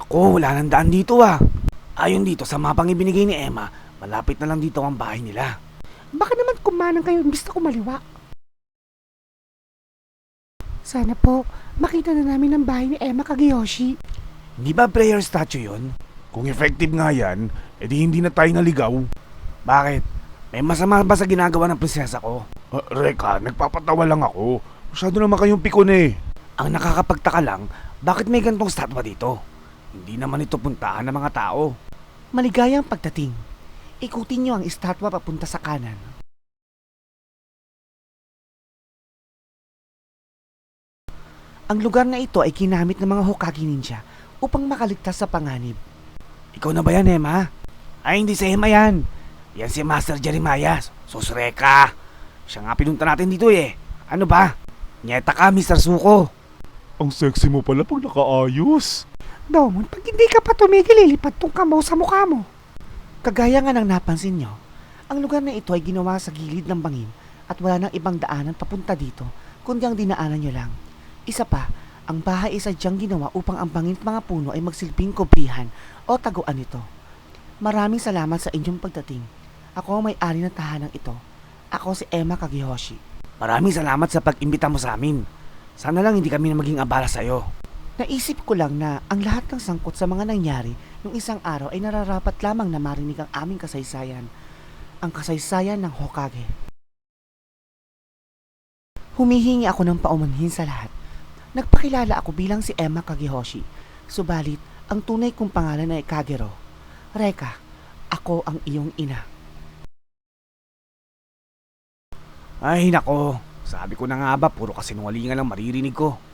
Naku, wala nang daan dito ah. Ayon dito sa mapang ibinigay ni Emma, malapit na lang dito ang bahay nila. Baka naman kumanang kayo imbis na kumaliwa. Sana po, makita na namin ang bahay ni Emma Kageyoshi. Hindi ba prayer statue yon? Kung effective nga yan, edi hindi na tayo naligaw. Bakit? May masama ba sa ginagawa ng prinsesa ko? Reka, nagpapatawa lang ako. Masyado naman kayong pikon eh. Ang nakakapagtaka lang, bakit may gantong statwa dito? Hindi naman ito puntahan ng mga tao. Maligayang pagdating. Ikutin niyo ang estatwa papunta sa kanan. Ang lugar na ito ay ginamit ng mga Hokage ninja upang makaligtas sa panganib. Ikaw na ba yan, Emma? Ay, hindi si Emma yan. Yan si Master Jeremiah. Susreka. Siya nga pinunta natin dito eh. Ano ba? Nyeta ka, Mr. Suko. Ang sexy mo pala pag nakaayos. Domon, pag hindi ka pa tumigil, ilipad tong kamao sa mukha mo. Kagaya nga ng napansin nyo, ang lugar na ito ay ginawa sa gilid ng bangin at wala nang ibang daanan papunta dito, kundi ang dinaanan nyo lang. Isa pa, ang bahay ay sadyang ginawa upang ang bangin at mga puno ay magsilbing kubrihan o taguan nito. Maraming salamat sa inyong pagdating. Ako ang may-ari ng tahanang ito. Ako si Emma Kageyoshi. Maraming salamat sa pag-imbita mo sa amin. Sana lang hindi kami na maging abala sa'yo. Naisip ko lang na ang lahat ng sangkot sa mga nangyari nung isang araw ay nararapat lamang na marinig ang aming kasaysayan. Ang kasaysayan ng Hokage. Humihingi ako ng paumanhin sa lahat. Nagpakilala ako bilang si Emma Kageyoshi. Subalit, ang tunay kong pangalan ay Kagero. Reka, ako ang iyong ina. Ay nako, sabi ko na nga ba, puro kasinungalingan lang maririnig ko.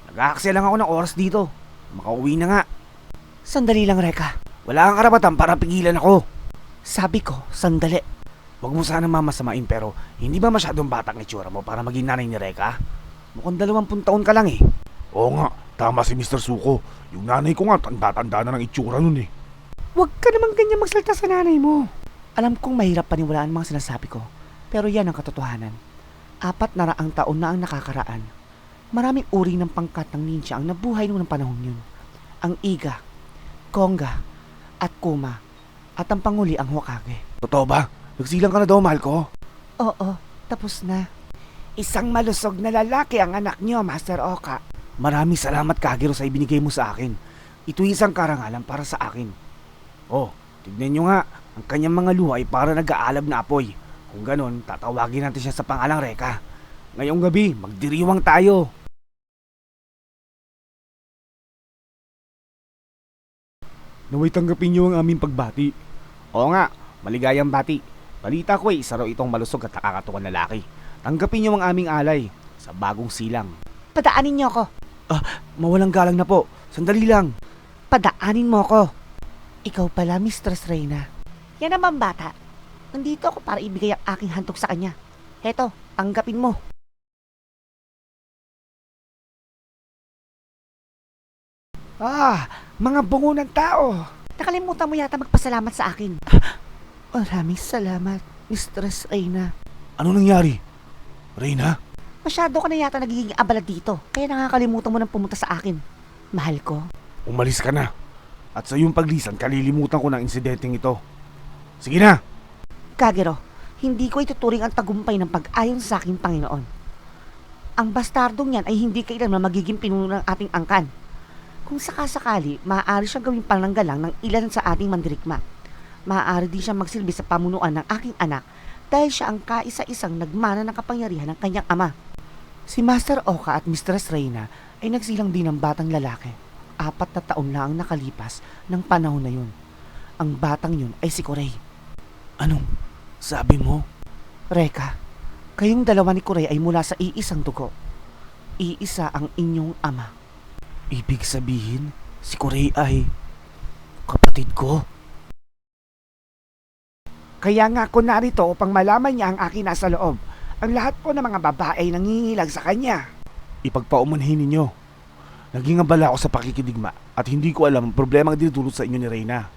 Nag-aaksaya lang ako ng oras dito. Makauwi na nga. Sandali lang, Reka. Wala kang karapatan para pigilan ako. Sabi ko, sandali. Huwag mo sana mamasamain pero hindi ba masyadong batang itsura mo para maging nanay ni Reka? Mukhang 20 taon ka lang eh. Oo nga, tama si Mr. Suko. Yung nanay ko nga, tanda-tanda na ng itsura nun eh. Huwag ka naman ganyan magsalita sa nanay mo. Alam kong mahirap paniwalaan ang mga sinasabi ko, pero yan ang katotohanan. 400 taon na ang nakakaraan. Maraming uri ng pangkat ng ninja ang nabuhay noong panahon yun. Ang Iga, Konga, at Kuma, at ang panguli ang Hokage. Totoo ba? Nagsilang ka na daw, mahal ko? Oo, tapos na. Isang malusog na lalaki ang anak niyo, Master Oka. Maraming salamat, Kagero, sa ibinigay mo sa akin. Ito'y isang karangalan para sa akin. Oh, tignan niyo nga, ang kanyang mga luha ay para nag-aalab na apoy. Kung ganon, tatawagin natin siya sa pangalang Reka. Ngayong gabi, magdiriwang tayo. Naway tanggapin niyo ang aming pagbati. Oo nga, maligayang bati. Balita ko isa raw itong malusog at nakakatuwang lalaki. Tanggapin niyo ang aming alay sa bagong silang. Padaanin niyo ako. Mawalang galang na po. Sandali lang. Padaanin mo ako. Ikaw pala, Mistress Reyna. Yan naman bata. Nandito ako para ibigay ang aking handog sa kanya. Heto, tanggapin mo. Mga bungo ng tao. Nakalimutan mo yata magpasalamat sa akin. Maraming salamat, Mistress Reyna. Ano nangyari? Reyna? Masyado ka na yata nagiging abala dito. Kaya nakakalimutan mo nang pumunta sa akin. Mahal ko. Umalis ka na. At sa iyong paglisan, kalilimutan ko ng insidenteng ito. Sige na! Kagero, hindi ko ituturing ang tagumpay ng pag-ayon sa aking Panginoon. Ang bastardong yan ay hindi kailanman magiging pinuno ng ating angkan. Kung sakasakali, maaari siyang gawing pananggalang ng ilan sa ating mandirigma. Maaari din siyang magsilbi sa pamunuan ng aking anak dahil siya ang kaisa-isang nagmana ng kapangyarihan ng kanyang ama. Si Master Oka at Mistress Reyna ay nagsilang din ng batang lalaki. 4 na taon lang ang nakalipas ng panahon na yun. Ang batang yun ay si Kurei. Anong sabi mo? Reka, kayong dalawa ni Kurei ay mula sa iisang dugo. Iisa ang inyong ama. Ibig sabihin, si Kurei ay kapatid ko. Kaya nga ako narito upang malaman niya ang aking nasa loob. Ang lahat po ng mga babae ay nangingilag sa kanya. Ipagpaumanhin ninyo. Naging abala ako sa pakikidigma at hindi ko alam ang problema ang dinudulot sa inyo ni Reyna.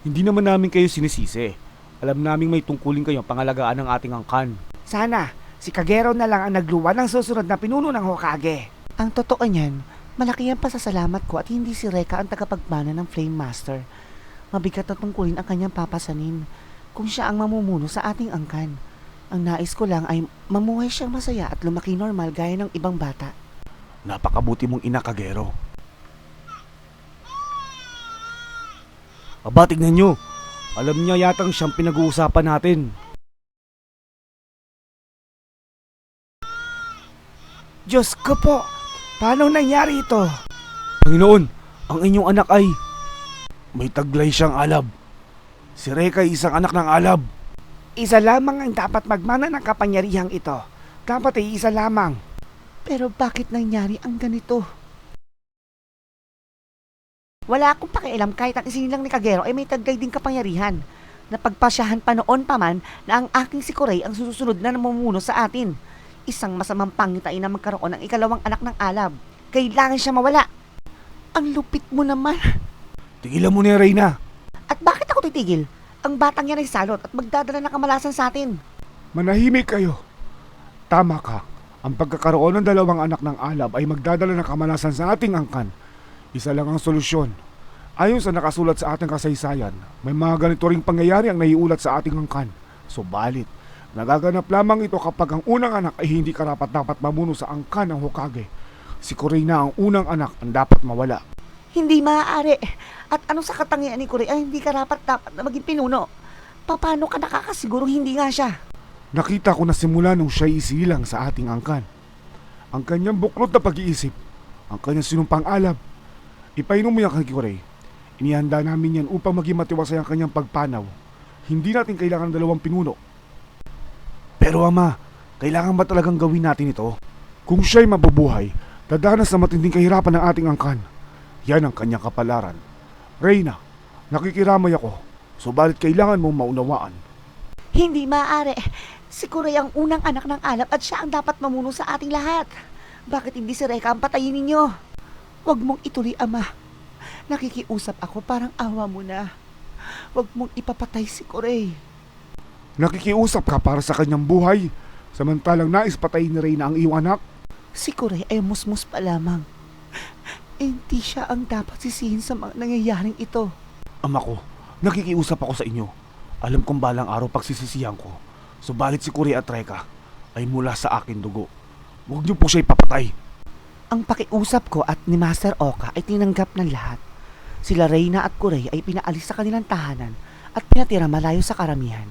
Hindi naman namin kayo sinisisi. Alam naming may tungkulin kayo pangalagaan ng ating angkan. Sana, si Kagero na lang ang nagluwa ng susunod na pinuno ng Hokage. Ang totoo niyan, Malaki ang pasasalamat ko at hindi si Reka ang tagapagmana ng Flame Master. Mabigat na tungkulin ang kanyang papasanin kung siya ang mamumuno sa ating angkan. Ang nais ko lang ay mamuhay siyang masaya at lumaki normal gaya ng ibang bata. Napakabuti mong ina, Kagero. Aba, tignan nyo. Alam niya yatang siyang pinag-uusapan natin. Diyos ko po, paano nangyari ito? Panginoon, ang inyong anak ay... May taglay siyang alab. Si Reka ay isang anak ng alab. Isa lamang ang dapat magmana ng kapangyarihang ito. Dapat ay isa lamang. Pero bakit nangyari ang ganito? Wala akong pakialam kahit ang isinilang ni Kagero ay may taglay ding kapangyarihan. Napagpasyahan pa noon pa man na ang aking si Kuray ang susunod na namumuno sa atin. Isang masamang pangitain na magkaroon ng ikalawang anak ng alab. Kailangan siya mawala. Ang lupit mo naman. Tigilan mo na yan, Reyna. At bakit ako titigil? Ang batang yan ay salot at magdadala ng kamalasan sa atin. Manahimik kayo. Tama ka. Ang pagkakaroon ng dalawang anak ng alab ay magdadala ng kamalasan sa ating angkan. Isa lang ang solusyon. Ayon sa nakasulat sa ating kasaysayan, may mga ganito ring pangyayari ang naiulat sa ating angkan. Subalit, nagaganap lamang ito kapag ang unang anak ay hindi karapat-dapat mamuno sa angkan ng Hokage. Si Kuray na ang unang anak ang dapat mawala. Hindi maaari. At ano sa katangian ni Kuray ay hindi karapat-dapat na maging pinuno. Paano ka nakakasigurong hindi nga siya? Nakita ko na simula nung siya isilang sa ating angkan. Ang kanyang buklod na pag-iisip, ang kanyang sinumpang alab. Ipainom mo yan kay Kuray. Inihanda namin yan upang maging matiwasay ang kanyang pagpanaw. Hindi natin kailangan ng dalawang pinuno. Pero Ama, kailangan ba talagang gawin natin ito? Kung siya'y mabubuhay, dadanas na matinding kahirapan ng ating angkan. Yan ang kanyang kapalaran. Reyna, nakikiramay ako, subalit kailangan mong maunawaan. Hindi maaari. Si Kuray ang unang anak ng alab at siya ang dapat mamuno sa ating lahat. Bakit hindi si Reka ang patayin ninyo? Huwag mong ituloy, Ama. Nakikiusap ako, parang awa mo na. Huwag mong ipapatay si Kuray. Nakikiusap ka para sa kanyang buhay, samantalang nais patayin ni Reyna ang iyong anak. Si Kuray ay musmus pa lamang. Hindi siya ang dapat sisihin sa mga nangyayaring ito. Ama ko, nakikiusap ako sa inyo. Alam kong balang araw pagsisisihan ko. Subalit si Kuray at Reka ay mula sa akin dugo. Huwag niyo po siya ipapatay. Ang pakiusap ko at ni Master Oka ay tinanggap ng lahat. Sila Reyna at Kuray ay pinaalis sa kanilang tahanan at pinatira malayo sa karamihan.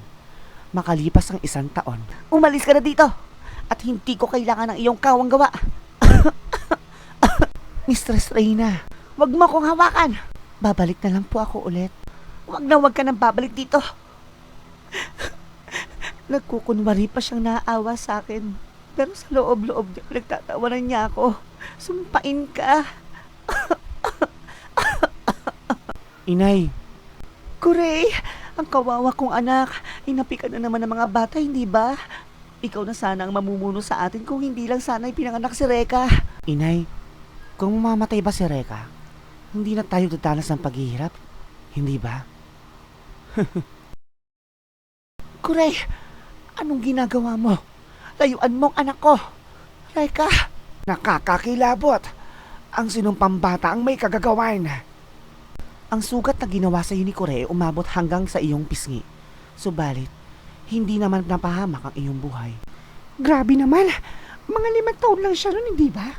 Makalipas ang 1 taon, umalis ka na dito at hindi ko kailangan ng iyong kawang gawa. Mistress Reyna, wag mo akong hawakan. Babalik na lang po ako ulit. Wag ka nang babalik dito. Nagkukunwari pa siyang naaawa sa akin. Pero sa loob-loob niya, pinagtatawanan niya ako. Sumpain ka. Inay, Kuray, ang kawawa kong anak. Inapikan na naman ng mga bata, hindi ba? Ikaw na sana ang mamumuno sa atin kung hindi lang sana ipinanganak si Reka. Inay, kung mamamatay ba si Reka, hindi na tayo dadanas ng paghihirap, hindi ba? Kuray, anong ginagawa mo? Layuan mo ang anak ko. Reka. Nakakakilabot. Ang sinumpang bata ang may kagagawan. Ang sugat na ginawa sa iyo ni Kuray umabot hanggang sa iyong pisngi. Subalit, hindi naman napahamak ang iyong buhay. Grabe naman. Mga 5 taon lang siya nun, hindi ba?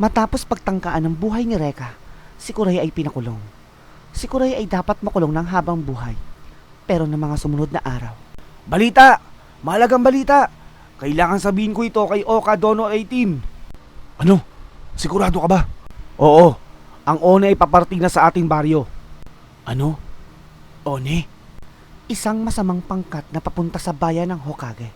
Matapos pagtangkaan ng buhay ni Reka, si Kuray ay pinakulong. Si Kuray ay dapat makulong ng habang buhay. Pero ng mga sumunod na araw, Balita! Mahalagang balita! Kailangan sabihin ko ito kay Oka Dono 18. Ano? Sigurado ka ba? Oo. Ang One ay paparting na sa ating baryo. Ano? One? isang masamang pangkat na papunta sa bayan ng Hokage.